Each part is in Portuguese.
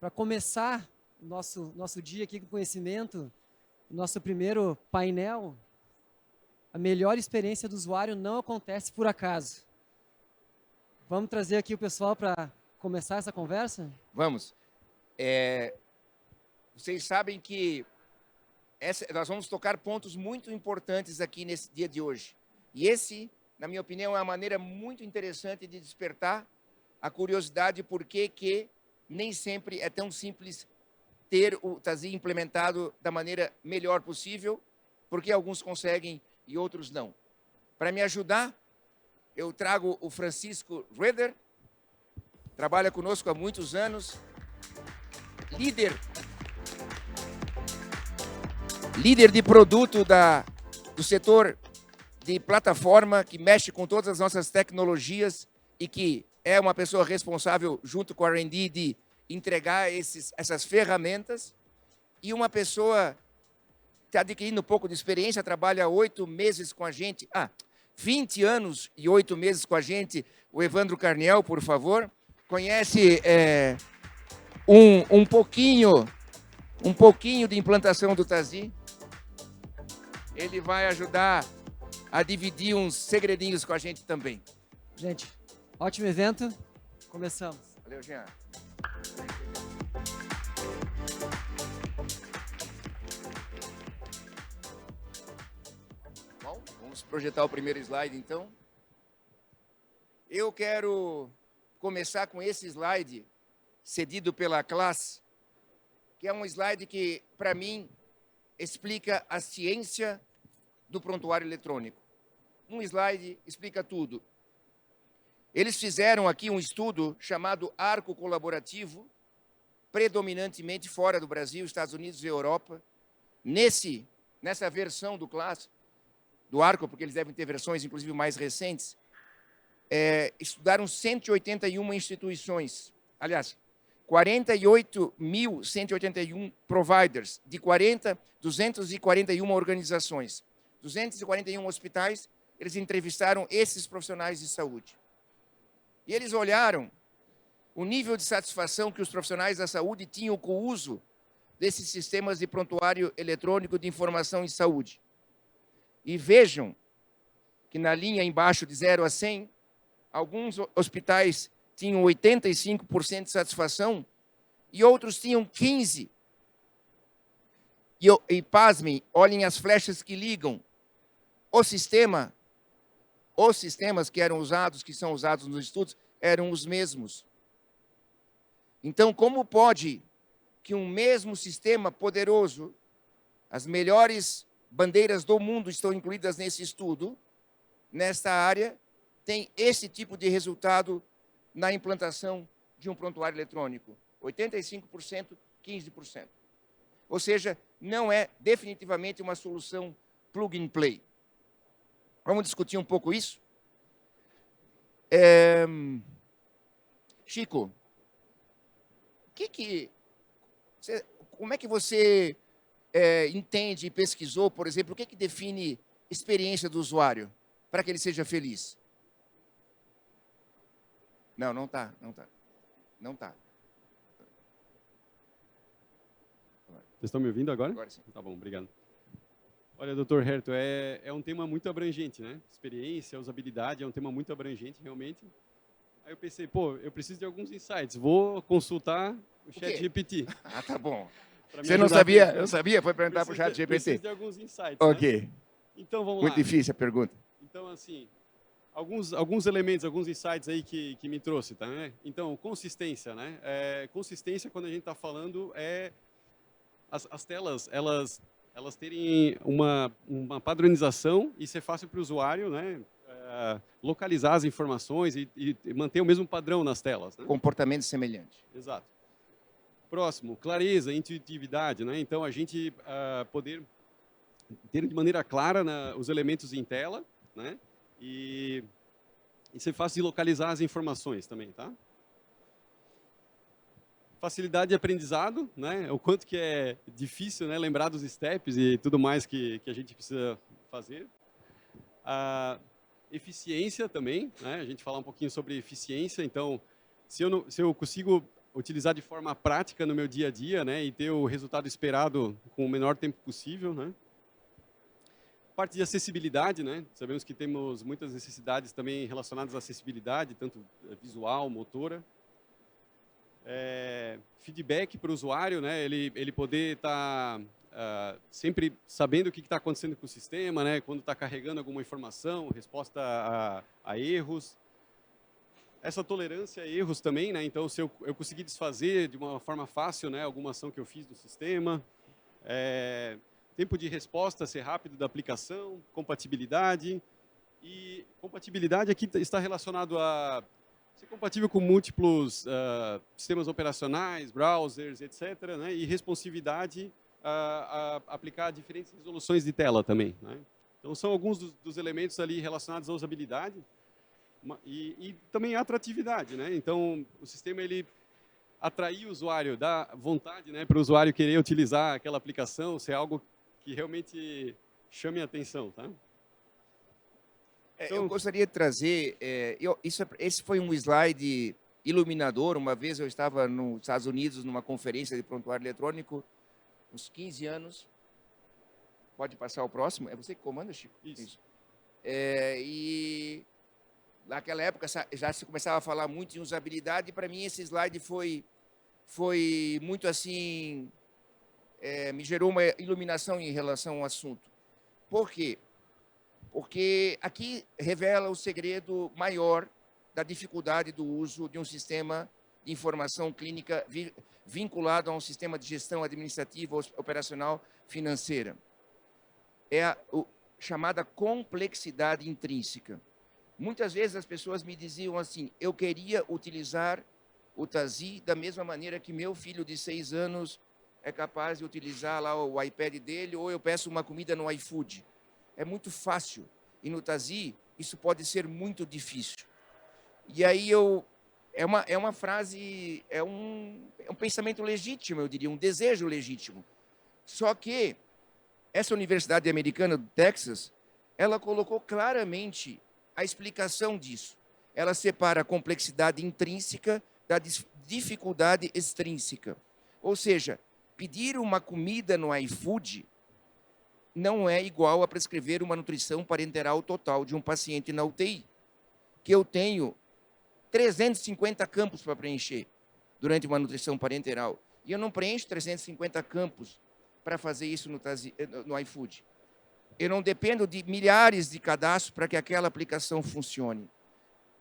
para começar o nosso dia aqui com conhecimento, nosso primeiro painel, a melhor experiência do usuário não acontece por acaso. Vamos trazer aqui o pessoal para começar essa conversa? Vamos. Vocês sabem que nós vamos tocar pontos muito importantes aqui nesse dia de hoje. E esse, na minha opinião, é uma maneira muito interessante de despertar a curiosidade por que nem sempre é tão simples ter o TASI implementado da maneira melhor possível, porque alguns conseguem e outros não. Para me ajudar, eu trago o Francisco Reder, trabalha conosco há muitos anos, líder de produto do setor de plataforma, que mexe com todas as nossas tecnologias e que é uma pessoa responsável, junto com a R&D, de entregar essas ferramentas. E uma pessoa que está adquirindo um pouco de experiência, trabalha 8 meses com a gente. 20 anos e 8 meses com a gente, o Evandro Carniel, por favor. Conhece um pouquinho de implantação do TASI. Ele vai ajudar a dividir uns segredinhos com a gente também. Gente, ótimo evento. Começamos. Valeu, Jean. Bom, vamos projetar o primeiro slide, então. Eu quero começar com esse slide cedido pela classe, que é um slide que, para mim, explica a ciência do prontuário eletrônico. Um slide explica tudo. Eles fizeram aqui um estudo chamado Arco Colaborativo, predominantemente fora do Brasil, Estados Unidos e Europa. Nessa versão do Arco, porque eles devem ter versões, inclusive, mais recentes, estudaram 181 instituições. Aliás, 48.181 providers, de 241 organizações, 241 hospitais. Eles entrevistaram esses profissionais de saúde. E eles olharam o nível de satisfação que os profissionais da saúde tinham com o uso desses sistemas de prontuário eletrônico de informação em saúde. E vejam que na linha embaixo de 0 a 100, alguns hospitais tinham 85% de satisfação e outros tinham 15%. E pasmem, olhem as flechas que ligam. Os sistemas que são usados nos estudos, eram os mesmos. Então, como pode que um mesmo sistema poderoso, as melhores bandeiras do mundo estão incluídas nesse estudo, nesta área, tem esse tipo de resultado na implantação de um prontuário eletrônico? 85%, 15%. Ou seja, não é definitivamente uma solução plug and play. Vamos discutir um pouco isso? Chico, como é que você entende e pesquisou, por exemplo, o que define experiência do usuário para que ele seja feliz? Não está. Vocês estão me ouvindo agora? Agora sim. Tá bom, obrigado. Olha, Dr. Herto, é um tema muito abrangente, né? Experiência, usabilidade, é um tema muito abrangente, realmente. Aí eu pensei, eu preciso de alguns insights, vou consultar o ChatGPT. Tá bom. Você não sabia? Eu sabia, foi perguntar para o ChatGPT. Preciso de alguns insights, Ok. né? Então, vamos lá. Muito difícil a pergunta. Então, assim, alguns elementos, alguns insights aí que me trouxe, tá? Né? Então, consistência, né? Consistência, quando a gente está falando, as telas, elas terem uma padronização e ser fácil para o usuário, né? Localizar as informações e manter o mesmo padrão nas telas. Né? Comportamento semelhante. Exato. Próximo, clareza, intuitividade, né? Então, a gente poder ter de maneira clara os elementos em tela, né? E ser fácil de localizar as informações também, tá? Facilidade de aprendizado, né? O quanto que é difícil, né? Lembrar dos steps e tudo mais que a gente precisa fazer. Eficiência também, né? A gente falar um pouquinho sobre eficiência. Então, se eu consigo utilizar de forma prática no meu dia a dia, né, e ter o resultado esperado com o menor tempo possível, né. Parte de acessibilidade, né, sabemos que temos muitas necessidades também relacionadas à acessibilidade, tanto visual, motora. Feedback para o usuário, né, ele poder estar sempre sabendo o que está acontecendo com o sistema, né, quando está carregando alguma informação, resposta a erros. Essa tolerância a erros também, né, então se eu conseguir desfazer de uma forma fácil, né, alguma ação que eu fiz no sistema. Tempo de resposta ser rápido da aplicação, compatibilidade. E compatibilidade aqui está relacionado a ser compatível com múltiplos sistemas operacionais, browsers, etc., né? E responsividade a aplicar diferentes resoluções de tela também, né? Então, são alguns dos elementos ali relacionados à usabilidade e também a atratividade, né? Então, o sistema, ele atrair o usuário, dá vontade, né, para o usuário querer utilizar aquela aplicação, ser algo que realmente chame a atenção, tá? Eu gostaria de trazer, esse foi um slide iluminador. Uma vez eu estava nos Estados Unidos numa conferência de prontuário eletrônico, uns 15 anos. Pode passar o próximo? É você que comanda, Chico? Isso. E naquela época já se começava a falar muito em usabilidade, e para mim esse slide foi muito assim, me gerou uma iluminação em relação ao assunto. Por quê? Porque aqui revela o segredo maior da dificuldade do uso de um sistema de informação clínica vinculado a um sistema de gestão administrativa, operacional, financeira. É a chamada complexidade intrínseca. Muitas vezes as pessoas me diziam assim: eu queria utilizar o Tazi da mesma maneira que meu filho de 6 anos é capaz de utilizar lá o iPad dele, ou eu peço uma comida no iFood. É muito fácil. E no Tazi, isso pode ser muito difícil. E aí é uma frase, é um pensamento legítimo, eu diria, um desejo legítimo. Só que essa Universidade Americana do Texas, ela colocou claramente a explicação disso. Ela separa a complexidade intrínseca da dificuldade extrínseca. Ou seja, pedir uma comida no iFood não é igual a prescrever uma nutrição parenteral total de um paciente na UTI, que eu tenho 350 campos para preencher durante uma nutrição parenteral. E eu não preencho 350 campos para fazer isso no iFood. Eu não dependo de milhares de cadastros para que aquela aplicação funcione.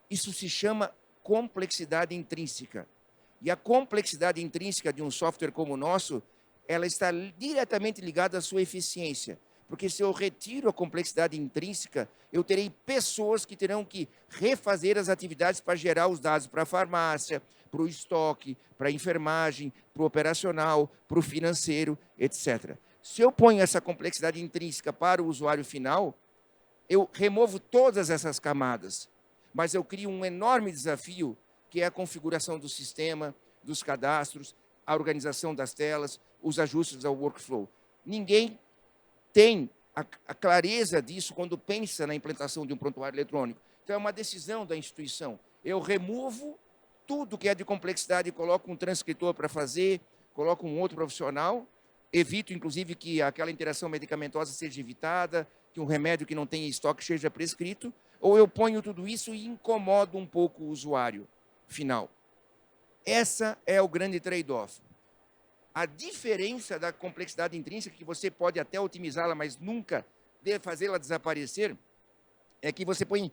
Isso se chama complexidade intrínseca. E a complexidade intrínseca de um software como o nosso, ela está diretamente ligada à sua eficiência. Porque se eu retiro a complexidade intrínseca, eu terei pessoas que terão que refazer as atividades para gerar os dados para a farmácia, para o estoque, para a enfermagem, para o operacional, para o financeiro, etc. Se eu ponho essa complexidade intrínseca para o usuário final, eu removo todas essas camadas, mas eu crio um enorme desafio, que é a configuração do sistema, dos cadastros, a organização das telas, os ajustes ao workflow. Ninguém tem a clareza disso quando pensa na implantação de um prontuário eletrônico. Então, é uma decisão da instituição. Eu removo tudo que é de complexidade e coloco um transcritor para fazer, coloco um outro profissional, evito, inclusive, que aquela interação medicamentosa seja evitada, que um remédio que não tenha estoque seja prescrito, ou eu ponho tudo isso e incomodo um pouco o usuário final. Essa é o grande trade-off. A diferença da complexidade intrínseca, que você pode até otimizá-la, mas nunca fazê-la desaparecer, é que você põe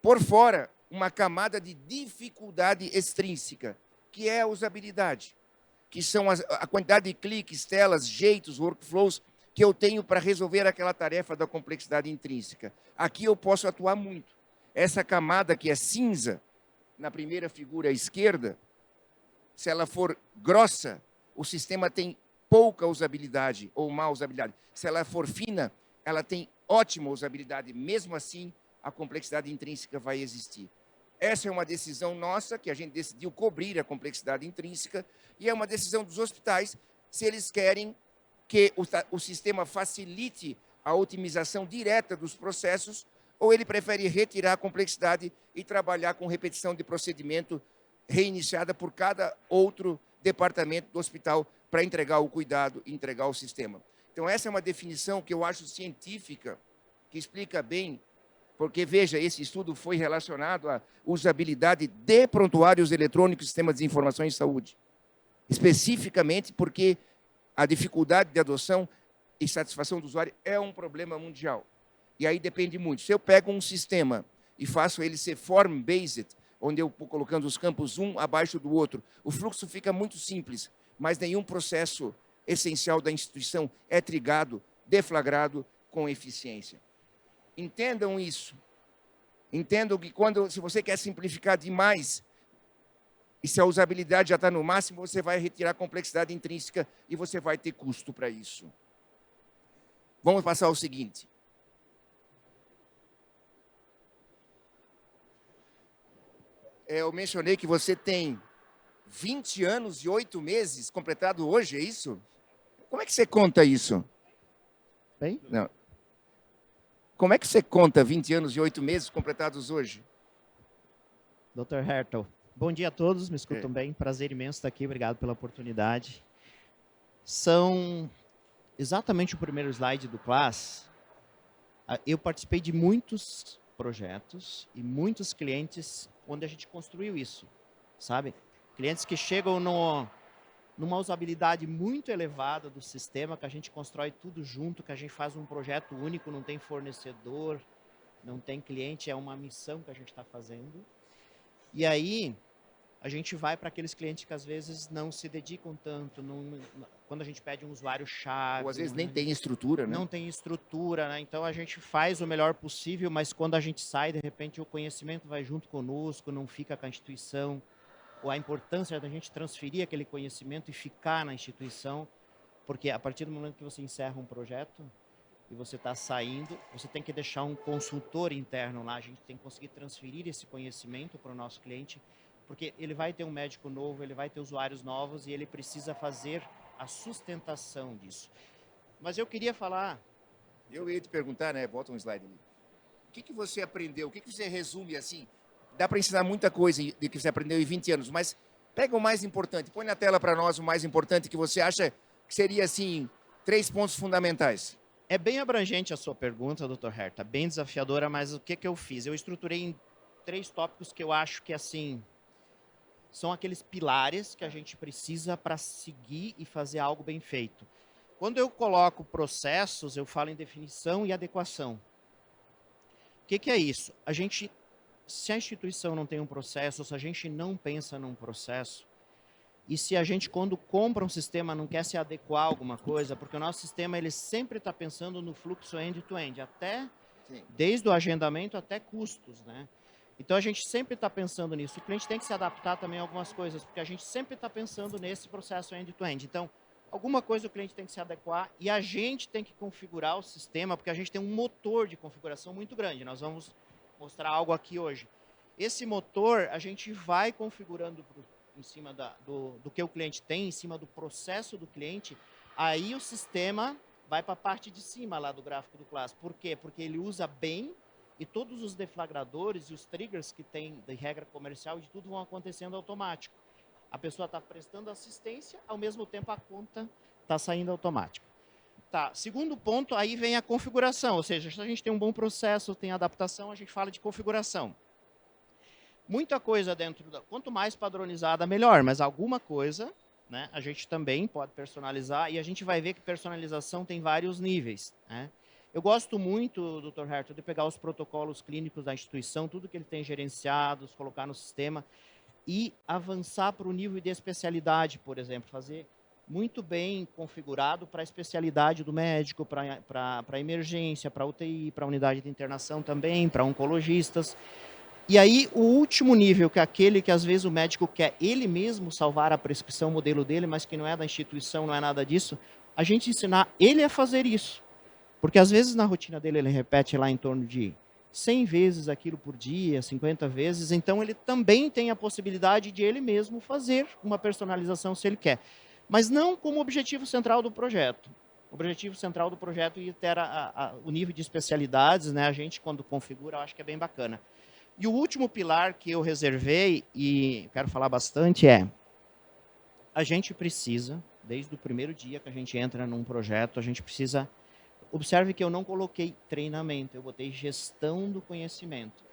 por fora uma camada de dificuldade extrínseca, que é a usabilidade, que são a quantidade de cliques, telas, jeitos, workflows que eu tenho para resolver aquela tarefa da complexidade intrínseca. Aqui eu posso atuar muito. Essa camada que é cinza, na primeira figura à esquerda, se ela for grossa, o sistema tem pouca usabilidade ou má usabilidade. Se ela for fina, ela tem ótima usabilidade. Mesmo assim, a complexidade intrínseca vai existir. Essa é uma decisão nossa, que a gente decidiu cobrir a complexidade intrínseca, e é uma decisão dos hospitais, se eles querem que o sistema facilite a otimização direta dos processos, ou ele prefere retirar a complexidade e trabalhar com repetição de procedimento reiniciada por cada outro departamento do hospital para entregar o cuidado, entregar o sistema. Então, essa é uma definição que eu acho científica, que explica bem, porque, veja, esse estudo foi relacionado à usabilidade de prontuários eletrônicos e sistemas de informação em saúde. Especificamente porque a dificuldade de adoção e satisfação do usuário é um problema mundial. E aí depende muito. Se eu pego um sistema e faço ele ser form-based, onde eu vou colocando os campos um abaixo do outro, o fluxo fica muito simples, mas nenhum processo essencial da instituição é trigado, deflagrado com eficiência. Entendam isso. Entendam que se você quer simplificar demais, e se a usabilidade já está no máximo, você vai retirar a complexidade intrínseca e você vai ter custo para isso. Vamos passar ao seguinte. Eu mencionei que você tem 20 anos e 8 meses completado hoje, é isso? Como é que você conta isso? Bem? Não. Como é que você conta 20 anos e 8 meses completados hoje? Dr. Hertel, bom dia a todos, me escutam bem? Prazer imenso estar aqui, obrigado pela oportunidade. São exatamente o primeiro slide do Class. Eu participei de muitos projetos e muitos clientes onde a gente construiu isso, sabe? Clientes que chegam numa usabilidade muito elevada do sistema, que a gente constrói tudo junto, que a gente faz um projeto único, não tem fornecedor, não tem cliente, é uma missão que a gente está fazendo. E aí, a gente vai para aqueles clientes que às vezes não se dedicam tanto, quando a gente pede um usuário-chave. Ou às vezes nem tem estrutura, né? Não tem estrutura, né? Então a gente faz o melhor possível, mas quando a gente sai, de repente o conhecimento vai junto conosco, não fica com a instituição, ou a importância da gente transferir aquele conhecimento e ficar na instituição, porque a partir do momento que você encerra um projeto e você está saindo, você tem que deixar um consultor interno lá, a gente tem que conseguir transferir esse conhecimento para o nosso cliente, porque ele vai ter um médico novo, ele vai ter usuários novos e ele precisa fazer a sustentação disso. Mas eu queria falar... Eu ia te perguntar, né? Bota um slide ali. O que você aprendeu? O que você resume assim? Dá para ensinar muita coisa de que você aprendeu em 20 anos, mas pega o mais importante. Põe na tela para nós o mais importante que você acha que seria, assim, 3 pontos fundamentais. É bem abrangente a sua pergunta, Dr. Herta, bem desafiadora, mas o que eu fiz? Eu estruturei em 3 tópicos que eu acho que, assim, são aqueles pilares que a gente precisa para seguir e fazer algo bem feito. Quando eu coloco processos, eu falo em definição e adequação. O que é isso? Se a instituição não tem um processo, se a gente não pensa num processo, e se a gente, quando compra um sistema, não quer se adequar a alguma coisa, porque o nosso sistema ele sempre está pensando no fluxo end-to-end, desde o agendamento até custos, né? Então, a gente sempre está pensando nisso. O cliente tem que se adaptar também a algumas coisas, porque a gente sempre está pensando nesse processo end-to-end. Então, alguma coisa o cliente tem que se adequar e a gente tem que configurar o sistema, porque a gente tem um motor de configuração muito grande. Nós vamos mostrar algo aqui hoje. Esse motor, a gente vai configurando em cima do que o cliente tem, em cima do processo do cliente, aí o sistema vai para a parte de cima lá do gráfico do Class. Por quê? Porque ele usa bem e todos os deflagradores e os triggers que tem de regra comercial, de tudo vão acontecendo automático. A pessoa está prestando assistência, ao mesmo tempo a conta está saindo automática. Tá. Segundo ponto, aí vem a configuração, ou seja, se a gente tem um bom processo, tem adaptação, a gente fala de configuração. Muita coisa quanto mais padronizada, melhor, mas alguma coisa, né, a gente também pode personalizar e a gente vai ver que personalização tem vários níveis, né? Eu gosto muito, Dr. Hertel, de pegar os protocolos clínicos da instituição, tudo que ele tem gerenciados, colocar no sistema e avançar para o nível de especialidade, por exemplo, fazer muito bem configurado para a especialidade do médico, para a emergência, para a UTI, para a unidade de internação também, para oncologistas. E aí, o último nível, que é aquele que às vezes o médico quer ele mesmo salvar a prescrição, o modelo dele, mas que não é da instituição, não é nada disso, a gente ensinar ele a fazer isso. Porque às vezes na rotina dele ele repete lá em torno de 100 vezes aquilo por dia, 50 vezes, então ele também tem a possibilidade de ele mesmo fazer uma personalização se ele quer. Mas não como objetivo central do projeto. O objetivo central do projeto é ter o nível de especialidades, né? A gente quando configura, eu acho que é bem bacana. E o último pilar que eu reservei, e quero falar bastante, é a gente precisa, desde o primeiro dia que a gente entra num projeto, a gente precisa... Observe que eu não coloquei treinamento, eu botei gestão do conhecimento.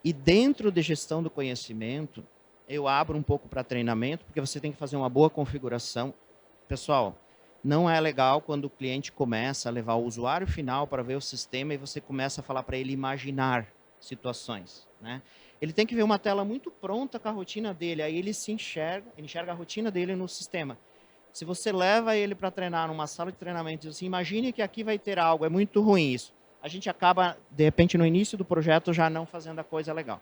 E dentro de gestão do conhecimento, eu abro um pouco para treinamento, porque você tem que fazer uma boa configuração. Pessoal, não é legal quando o cliente começa a levar o usuário final para ver o sistema e você começa a falar para ele imaginar situações, né? Ele tem que ver uma tela muito pronta com a rotina dele, aí ele enxerga a rotina dele no sistema. Se você leva ele para treinar numa sala de treinamento e diz assim, imagine que aqui vai ter algo, é muito ruim isso. A gente acaba, de repente, no início do projeto, já não fazendo a coisa legal.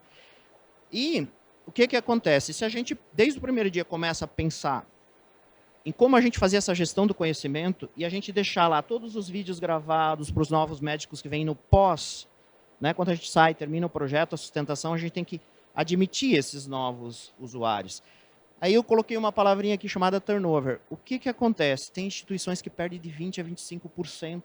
E o que acontece? Se a gente, desde o primeiro dia, começa a pensar em como a gente fazer essa gestão do conhecimento e a gente deixar lá todos os vídeos gravados para os novos médicos que vêm no pós, né? Quando a gente sai, termina o projeto, a sustentação, a gente tem que admitir esses novos usuários. Aí eu coloquei uma palavrinha aqui chamada turnover. O que acontece? Tem instituições que perdem de 20% a 25%.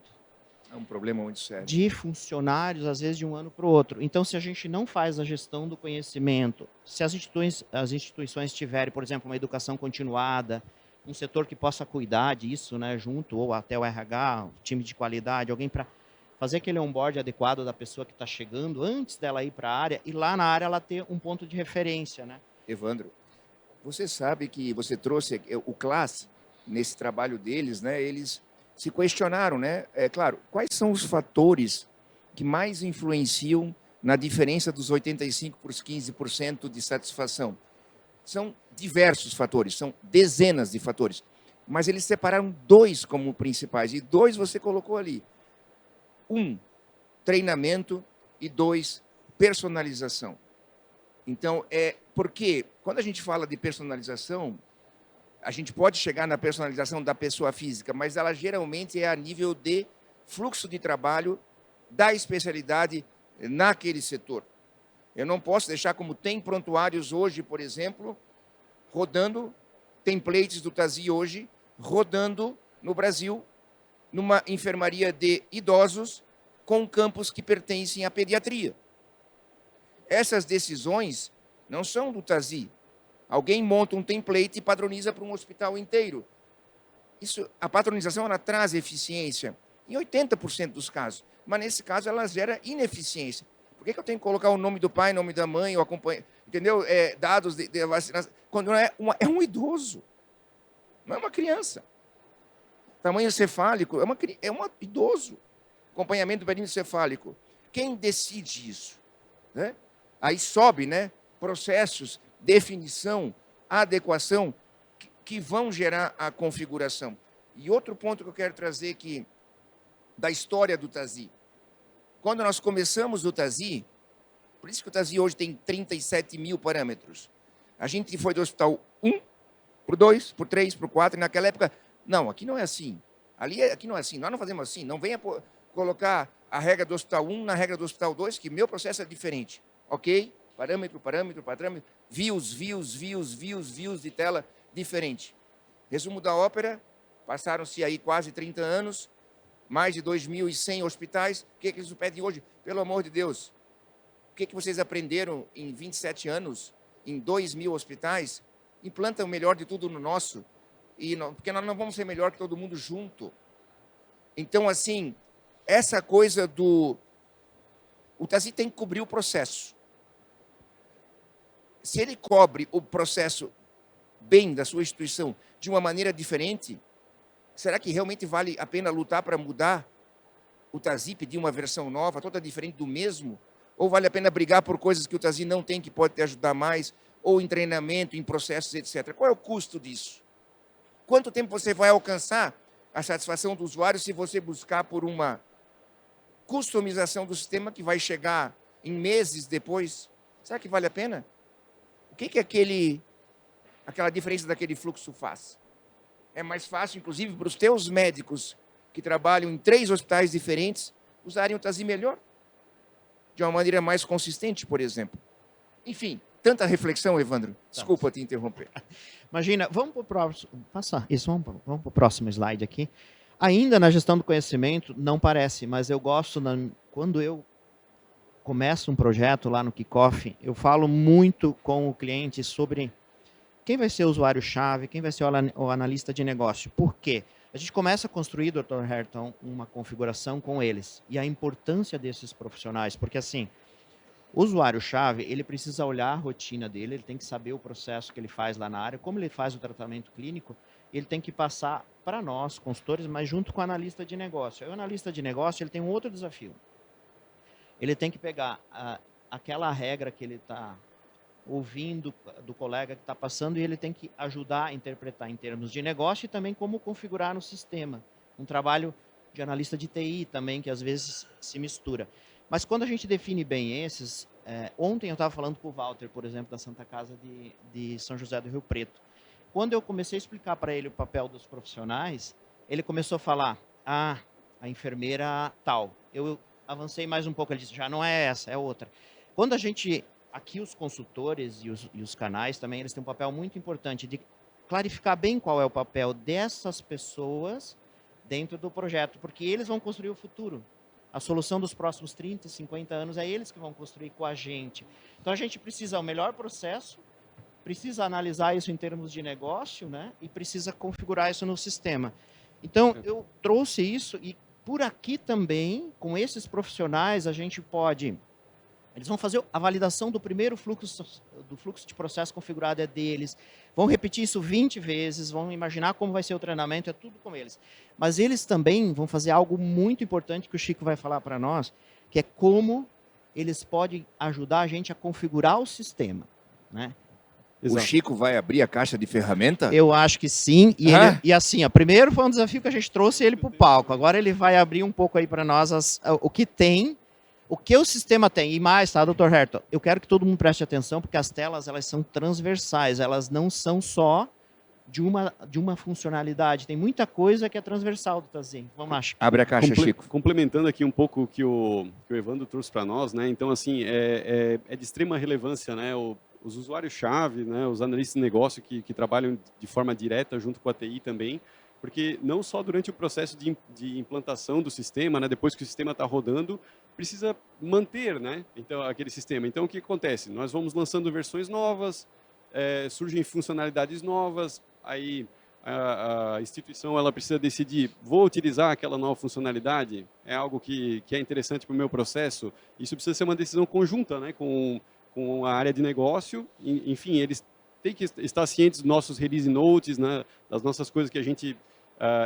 É um problema muito sério. De funcionários, às vezes de um ano para o outro. Então, se a gente não faz a gestão do conhecimento, se as instituições tiverem, por exemplo, uma educação continuada, um setor que possa cuidar disso, né, junto, ou até o RH, o time de qualidade, alguém para fazer aquele onboard adequado da pessoa que está chegando, antes dela ir para a área, e lá na área ela ter um ponto de referência, né? Evandro, você sabe que você trouxe o Class, nesse trabalho deles, né, eles se questionaram, né? É claro, quais são os fatores que mais influenciam na diferença dos 85% para os 15% de satisfação? São diversos fatores, são dezenas de fatores, mas eles separaram 2 como principais, e 2 você colocou ali. 1, treinamento, e 2, personalização. Então, porque quando a gente fala de personalização, a gente pode chegar na personalização da pessoa física, mas ela geralmente é a nível de fluxo de trabalho da especialidade naquele setor. Eu não posso deixar como tem prontuários hoje, por exemplo, rodando, templates do TASI hoje, rodando no Brasil, numa enfermaria de idosos com campos que pertencem à pediatria. Essas decisões não são do TASI. Alguém monta um template e padroniza para um hospital inteiro. A padronização ela traz eficiência em 80% dos casos, mas nesse caso ela gera ineficiência. Por que eu tenho que colocar o nome do pai, nome da mãe, o acompanha, entendeu? Dados de vacinação, quando é um idoso, não é uma criança. Tamanho cefálico é um idoso. Acompanhamento do perímetro cefálico. Quem decide isso? Né? Aí sobe, né? Processos, definição, adequação, que vão gerar a configuração. E outro ponto que eu quero trazer aqui, da história do TASI. Quando nós começamos o TASI, por isso que o TASI hoje tem 37 mil parâmetros. A gente foi do hospital 1, para o 2, para o 3, para o 4, e naquela época, não, aqui não é assim. Aqui não é assim, nós não fazemos assim. Não venha colocar a regra do hospital 1 na regra do hospital 2, que meu processo é diferente. Ok? Parâmetro, views de tela diferente. Resumo da ópera, passaram-se aí quase 30 anos, mais de 2.100 hospitais. O que eles pedem hoje? Pelo amor de Deus, o que vocês aprenderam em 27 anos, em 2.000 hospitais? Implanta o melhor de tudo no nosso, porque nós não vamos ser melhor que todo mundo junto. Então, assim, essa coisa o TASI tem que cobrir o processo. Se ele cobre o processo bem da sua instituição de uma maneira diferente, será que realmente vale a pena lutar para mudar o TASI, pedir uma versão nova, toda diferente do mesmo? Ou vale a pena brigar por coisas que o TASI não tem, que pode te ajudar mais, ou em treinamento, em processos, etc. Qual é o custo disso? Quanto tempo você vai alcançar a satisfação do usuário se você buscar por uma customização do sistema que vai chegar em meses depois? Será que vale a pena? O que aquela diferença daquele fluxo faz? É mais fácil, inclusive, para os teus médicos que trabalham em 3 hospitais diferentes usarem o TASI melhor, de uma maneira mais consistente, por exemplo. Enfim, tanta reflexão, Evandro. Desculpa te interromper. Imagina, vamos para o próximo. Passa isso, vamos para o próximo slide aqui. Ainda na gestão do conhecimento, não parece, mas eu gosto quando eu começa um projeto lá no Kickoff, eu falo muito com o cliente sobre quem vai ser o usuário-chave, quem vai ser o analista de negócio. Por quê? A gente começa a construir, Dr. Herton, uma configuração com eles. E a importância desses profissionais, porque assim, o usuário-chave, ele precisa olhar a rotina dele, ele tem que saber o processo que ele faz lá na área, como ele faz o tratamento clínico, ele tem que passar para nós, consultores, mas junto com o analista de negócio. Aí o analista de negócio, ele tem um outro desafio. Ele tem que pegar aquela regra que ele está ouvindo do colega que está passando e ele tem que ajudar a interpretar em termos de negócio e também como configurar no sistema. Um trabalho de analista de TI também, que às vezes se mistura. Mas quando a gente define bem esses, ontem eu estava falando com o Walter, por exemplo, da Santa Casa de São José do Rio Preto. Quando eu comecei a explicar para ele o papel dos profissionais, ele começou a falar, a enfermeira tal. Eu avancei mais um pouco, ele disse, já não é essa, é outra. Quando a gente... Aqui os consultores e os canais também, eles têm um papel muito importante de clarificar bem qual é o papel dessas pessoas dentro do projeto, porque eles vão construir o futuro. A solução dos próximos 30, 50 anos é eles que vão construir com a gente. Então a gente precisa o melhor processo, precisa analisar isso em termos de negócio, né? E precisa configurar isso no sistema. Então eu trouxe isso e por aqui também, com esses profissionais, a gente pode... Eles vão fazer a validação do primeiro fluxo de processo configurado é deles, vão repetir isso 20 vezes, vão imaginar como vai ser o treinamento, é tudo com eles. Mas eles também vão fazer algo muito importante que o Chico vai falar para nós, que é como eles podem ajudar a gente a configurar o sistema, né? O Chico vai abrir a caixa de ferramenta? Eu acho que sim. E assim, primeiro foi um desafio que a gente trouxe ele para o palco. Agora ele vai abrir um pouco aí para nós o que tem. O que o sistema tem, e mais, tá, Dr. Herton? Eu quero que todo mundo preste atenção, porque as telas, elas são transversais, elas não são só de uma funcionalidade. Tem muita coisa que é transversal do Tazim. Vamos lá, Chico. Abre a caixa, Chico. Complementando aqui um pouco o que o Evandro trouxe para nós, né? Então, assim, é de extrema relevância, né? Os usuários-chave, né? Os analistas de negócio que trabalham de forma direta junto com a TI também, porque não só durante o processo de implantação do sistema, né, depois que o sistema está rodando, precisa manter, né, então, aquele sistema. Então, o que acontece? Nós vamos lançando versões novas, surgem funcionalidades novas, aí a instituição ela precisa decidir, vou utilizar aquela nova funcionalidade? É algo que é interessante para o meu processo? Isso precisa ser uma decisão conjunta, né, com a área de negócio, enfim, eles têm que estar cientes dos nossos release notes, né, das nossas coisas que a gente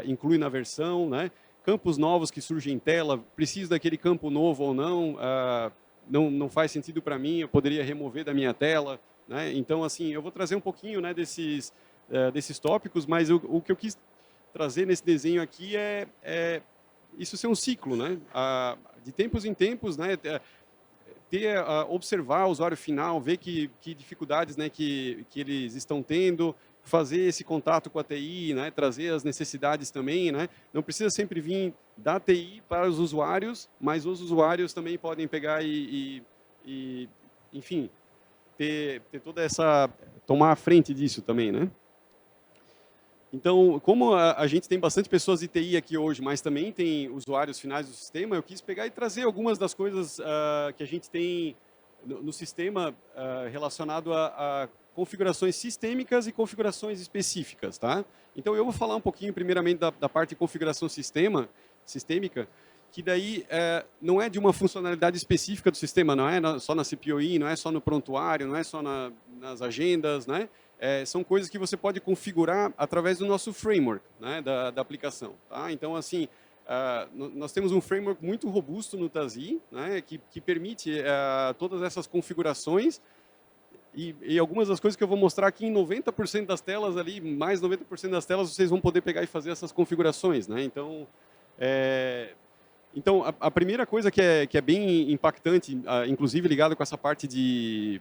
inclui na versão, né? Campos novos que surgem em tela, preciso daquele campo novo ou não, não faz sentido para mim, eu poderia remover da minha tela, né? Então, assim, eu vou trazer um pouquinho, né, desses tópicos, mas o que eu quis trazer nesse desenho aqui é isso ser um ciclo, né? De tempos em tempos, né? Observar o usuário final, ver que dificuldades, né, que eles estão tendo, fazer esse contato com a TI, né, trazer as necessidades também, né? Não precisa sempre vir da TI para os usuários, mas os usuários também podem pegar enfim, ter toda essa... tomar a frente disso também, né? Então, como a gente tem bastante pessoas de TI aqui hoje, mas também tem usuários finais do sistema, eu quis pegar e trazer algumas das coisas que a gente tem no sistema relacionado a configurações sistêmicas e configurações específicas, tá? Então, eu vou falar um pouquinho, primeiramente, da parte de configuração sistêmica, que daí não é de uma funcionalidade específica do sistema, não é só na CPOI, não é só no prontuário, não é só nas agendas, né? São coisas que você pode configurar através do nosso framework, né, da aplicação. Tá? Então, assim, nós temos um framework muito robusto no Tazi, né, que permite todas essas configurações e algumas das coisas que eu vou mostrar aqui em 90% das telas ali, mais 90% das telas, vocês vão poder pegar e fazer essas configurações. Né? Então, a primeira coisa que é bem impactante, inclusive ligado com essa parte de...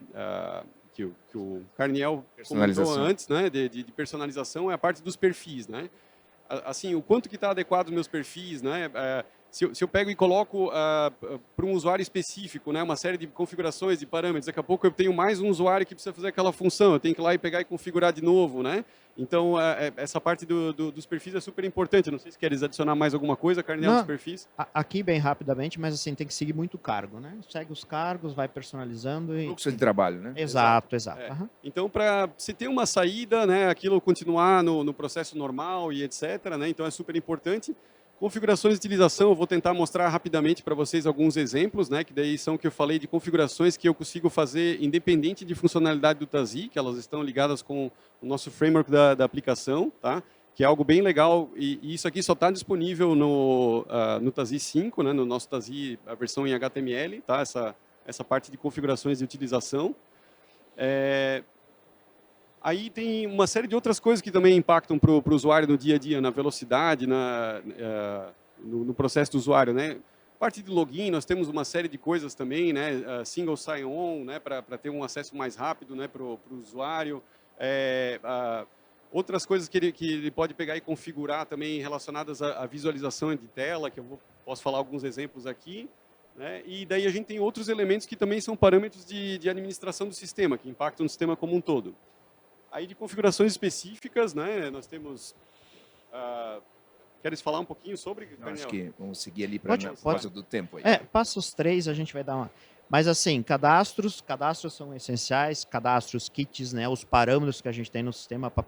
que o Carniel comentou antes, né, de personalização, é a parte dos perfis, né? Assim, o quanto que está adequado os meus perfis, né? se eu pego e coloco para um usuário específico, né, uma série de configurações, de parâmetros, daqui a pouco eu tenho mais um usuário que precisa fazer aquela função, eu tenho que ir lá e pegar e configurar de novo, né? Então, essa parte dos perfis é super importante. Não sei se queres adicionar mais alguma coisa, Carnel, dos perfis. Aqui bem rapidamente, mas assim, tem que seguir muito cargo, né? Segue os cargos, vai personalizando e... Fluxo de trabalho, né? Exato. É. Então, para se ter uma saída, né, aquilo continuar no processo normal e etc., né, então é super importante. Configurações de utilização, eu vou tentar mostrar rapidamente para vocês alguns exemplos, né, que daí são que eu falei de configurações que eu consigo fazer independente de funcionalidade do TASI, que elas estão ligadas com o nosso framework da aplicação, tá? Que é algo bem legal, e isso aqui só está disponível no TASI 5, né, no nosso TASI, a versão em HTML, tá? Essa parte de configurações de utilização. Aí tem uma série de outras coisas que também impactam para o usuário no dia a dia, na velocidade, no processo do usuário, né? Parte de login, nós temos uma série de coisas também, né? Single sign-on, né? Para ter um acesso mais rápido, né? Para o usuário. Outras coisas que ele pode pegar e configurar também relacionadas à visualização de tela, que posso falar alguns exemplos aqui. Né? E daí a gente tem outros elementos que também são parâmetros de administração do sistema, que impactam no sistema como um todo. Aí de configurações específicas, né, nós temos... queres falar um pouquinho sobre, Daniel? Acho que vamos seguir ali para por causa do tempo. Aí. Passa os 3, a gente vai dar uma... Mas assim, cadastros são essenciais, cadastros, kits, né, os parâmetros que a gente tem no sistema para,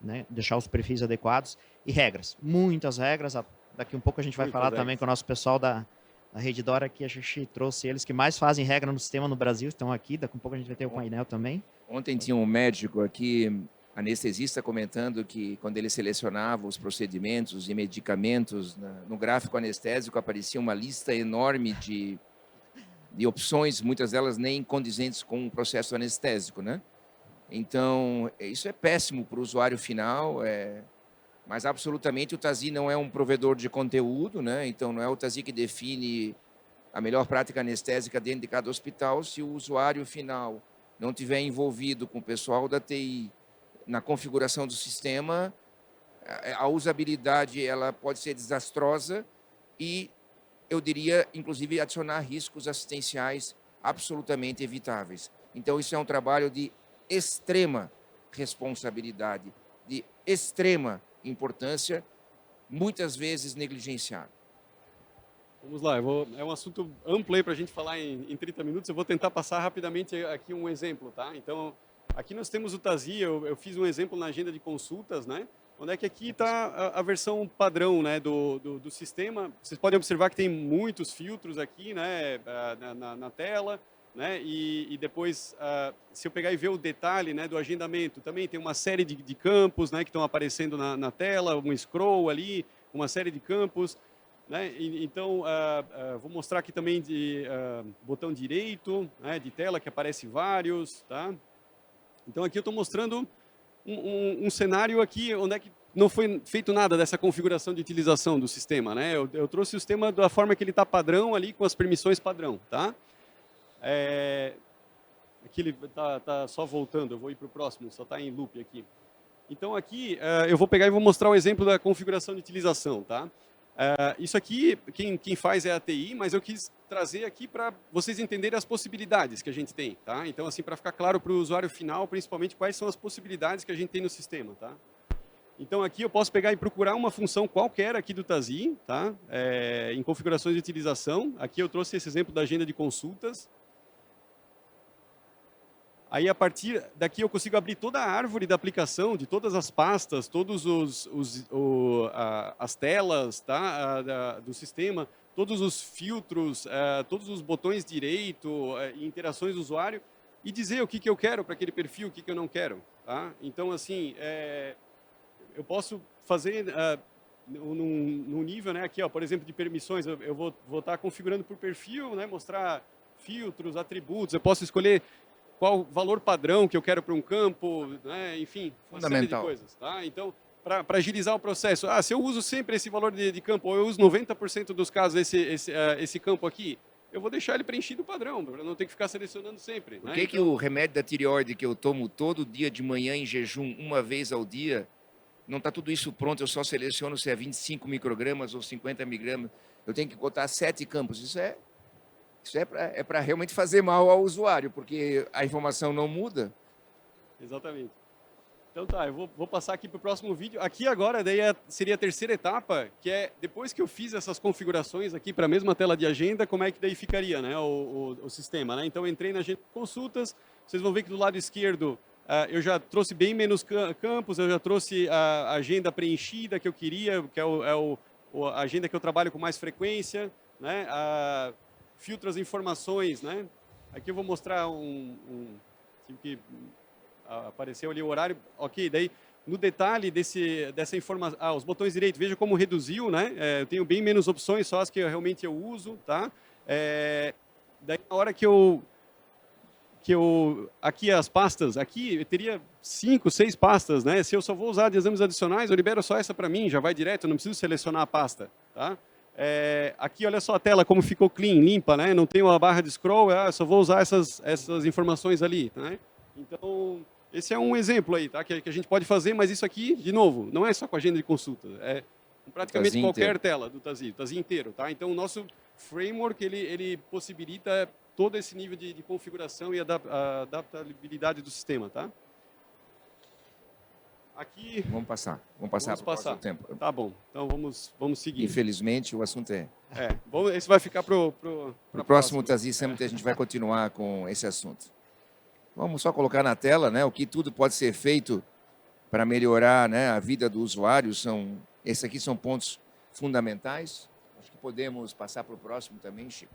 né, deixar os perfis adequados e regras. Muitas regras, daqui um pouco a gente vai falar também com o nosso pessoal da Reddora, que a gente trouxe eles que mais fazem regra no sistema no Brasil, estão aqui, daqui um pouco a gente vai ter o painel também. Ontem tinha um médico aqui, anestesista, comentando que quando ele selecionava os procedimentos e medicamentos no gráfico anestésico, aparecia uma lista enorme de opções, muitas delas nem condizentes com o processo anestésico, né? Então, isso é péssimo para o usuário final, mas absolutamente o TASI não é um provedor de conteúdo, né? Então não é o TASI que define a melhor prática anestésica dentro de cada hospital. Se o usuário final não tiver envolvido com o pessoal da TI na configuração do sistema, a usabilidade ela pode ser desastrosa e, eu diria, inclusive, adicionar riscos assistenciais absolutamente evitáveis. Então, isso é um trabalho de extrema responsabilidade, de extrema importância, muitas vezes negligenciado. Vamos lá, é um assunto amplo aí para a gente falar em 30 minutos, eu vou tentar passar rapidamente aqui um exemplo, tá? Então, aqui nós temos o TASI, eu fiz um exemplo na agenda de consultas, né? Onde é que aqui está a versão padrão, né, do sistema. Vocês podem observar que tem muitos filtros aqui, né, na tela, né? E depois, se eu pegar e ver o detalhe, né, do agendamento, também tem uma série de campos, né, que estão aparecendo na tela, um scroll ali, uma série de campos. Né? Então, vou mostrar aqui também de botão direito, né, de tela, que aparece vários. Tá? Então, aqui eu estou mostrando um cenário aqui onde é que não foi feito nada dessa configuração de utilização do sistema. Né? Eu trouxe o sistema da forma que ele está padrão ali, com as permissões padrão. Tá? Aqui ele está só voltando, eu vou ir para o próximo, só está em loop aqui. Então, aqui eu vou pegar e vou mostrar o exemplo da configuração de utilização. Tá? Isso aqui, quem faz é a TI, mas eu quis trazer aqui para vocês entenderem as possibilidades que a gente tem. Tá? Então, assim, para ficar claro para o usuário final, principalmente, quais são as possibilidades que a gente tem no sistema. Tá? Então, aqui eu posso pegar e procurar uma função qualquer aqui do TASI, tá? Em configurações de utilização. Aqui eu trouxe esse exemplo da agenda de consultas. Aí, a partir daqui, eu consigo abrir toda a árvore da aplicação, de todas as pastas, todos as telas, tá, do sistema, todos os filtros, todos os botões direito, interações do usuário, e dizer o que eu quero para aquele perfil, o que eu não quero. Tá? Então, assim, eu posso fazer num nível, né, aqui, ó, por exemplo, de permissões, eu vou estar configurando por perfil, né, mostrar filtros, atributos, eu posso escolher qual valor padrão que eu quero para um campo, né? Enfim, uma série de coisas. Tá? Então, para agilizar o processo, se eu uso sempre esse valor de campo, ou eu uso 90% dos casos esse campo aqui, eu vou deixar ele preenchido padrão, para não ter que ficar selecionando sempre. Por que o remédio da tireoide que eu tomo todo dia de manhã em jejum, uma vez ao dia, não está tudo isso pronto, eu só seleciono se é 25 microgramas ou 50 miligramas. Eu tenho que botar 7 campos. Isso é para realmente fazer mal ao usuário, porque a informação não muda. Exatamente. Então tá, eu vou passar aqui para o próximo vídeo. Aqui agora daí seria a terceira etapa, que é depois que eu fiz essas configurações aqui para a mesma tela de agenda, como é que daí ficaria, né, o sistema, né? Então eu entrei na agenda de consultas, vocês vão ver que do lado esquerdo eu já trouxe bem menos campos, eu já trouxe a agenda preenchida que eu queria, que é a agenda que eu trabalho com mais frequência, né? Filtro as informações, né? Aqui eu vou mostrar que apareceu ali o horário, ok, daí no detalhe dessa informação, os botões direitos, veja como reduziu, né? Eu tenho bem menos opções, só as que realmente eu uso, tá? Daí na hora que eu aqui as pastas, aqui eu teria 5, 6 pastas, né? Se eu só vou usar de exames adicionais, eu libero só essa para mim, já vai direto, eu não preciso selecionar a pasta, tá? Aqui olha só a tela como ficou clean, limpa, né? Não tem uma barra de scroll, eu só vou usar essas informações ali, né? Então esse é um exemplo aí, tá? Que a gente pode fazer, mas isso aqui, de novo, não é só com a agenda de consulta, é praticamente qualquer tela do TASI, o TASI inteiro, tá? Então o nosso framework ele possibilita todo esse nível de configuração e adaptabilidade do sistema, tá? Aqui... Vamos passar para o próximo tempo. Tá bom, então vamos seguir. Infelizmente, o assunto esse vai ficar para o próximo TASI Summit, a gente vai continuar com esse assunto. Vamos só colocar na tela, né, o que tudo pode ser feito para melhorar, né, a vida do usuário. Esses aqui são pontos fundamentais. Acho que podemos passar para o próximo também, Chico.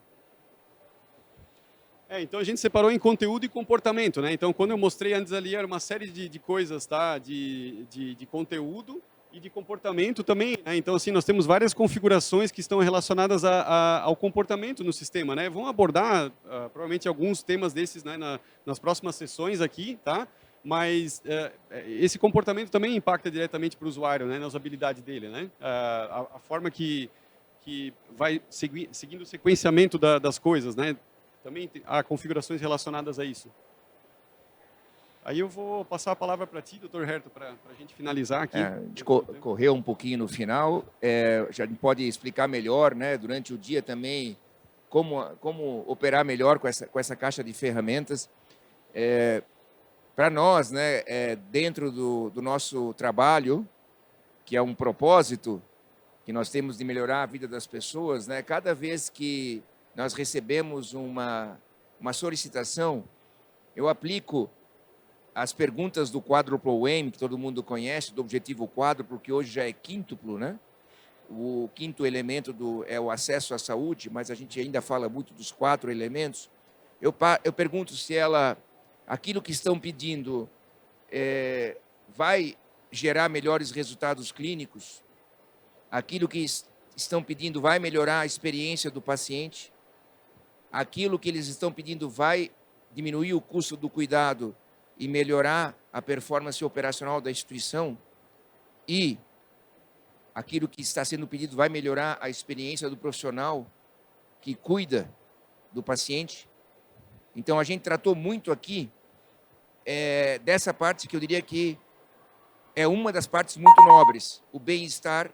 Então a gente separou em conteúdo e comportamento, né? Então quando eu mostrei antes ali era uma série de coisas, tá? De conteúdo e de comportamento também, né? Então assim nós temos várias configurações que estão relacionadas ao comportamento no sistema, né? Vamos abordar provavelmente alguns temas desses, né, nas próximas sessões aqui, tá? Mas esse comportamento também impacta diretamente para o usuário, né? Na usabilidade dele, né? A forma que vai seguindo o sequenciamento das coisas, né? Também há configurações relacionadas a isso. Aí eu vou passar a palavra para ti, Dr. Herto, para a gente finalizar aqui. A gente correu um pouquinho no final, já pode explicar melhor, né, durante o dia também, como operar melhor com essa caixa de ferramentas. Para nós, né, dentro do nosso trabalho, que é um propósito que nós temos de melhorar a vida das pessoas, né, cada vez que nós recebemos uma solicitação, eu aplico as perguntas do quádruplo aim, que todo mundo conhece, do objetivo quádruplo, que hoje já é quíntuplo, né? O quinto elemento é o acesso à saúde, mas a gente ainda fala muito dos 4 elementos. Eu pergunto se aquilo que estão pedindo vai gerar melhores resultados clínicos, aquilo que estão pedindo vai melhorar a experiência do paciente, aquilo que eles estão pedindo vai diminuir o custo do cuidado e melhorar a performance operacional da instituição, e aquilo que está sendo pedido vai melhorar a experiência do profissional que cuida do paciente. Então, a gente tratou muito aqui dessa parte que eu diria que é uma das partes muito nobres, o bem-estar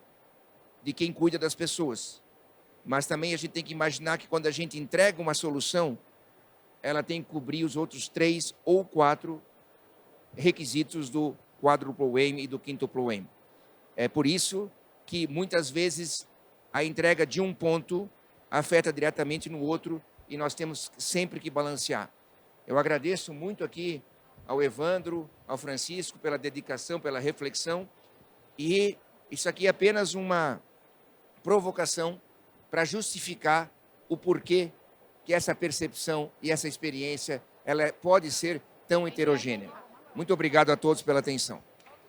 de quem cuida das pessoas. Mas também a gente tem que imaginar que quando a gente entrega uma solução, ela tem que cobrir os outros 3 ou 4 requisitos do quádruplo aim e do quíntuplo aim. É por isso que muitas vezes a entrega de um ponto afeta diretamente no outro e nós temos sempre que balancear. Eu agradeço muito aqui ao Evandro, ao Francisco pela dedicação, pela reflexão, e isso aqui é apenas uma provocação para justificar o porquê que essa percepção e essa experiência ela pode ser tão heterogênea. Muito obrigado a todos pela atenção.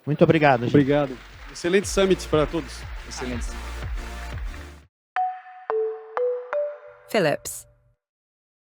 Muito obrigado, gente. Obrigado. Excelente summit para todos. Excelente. Philips.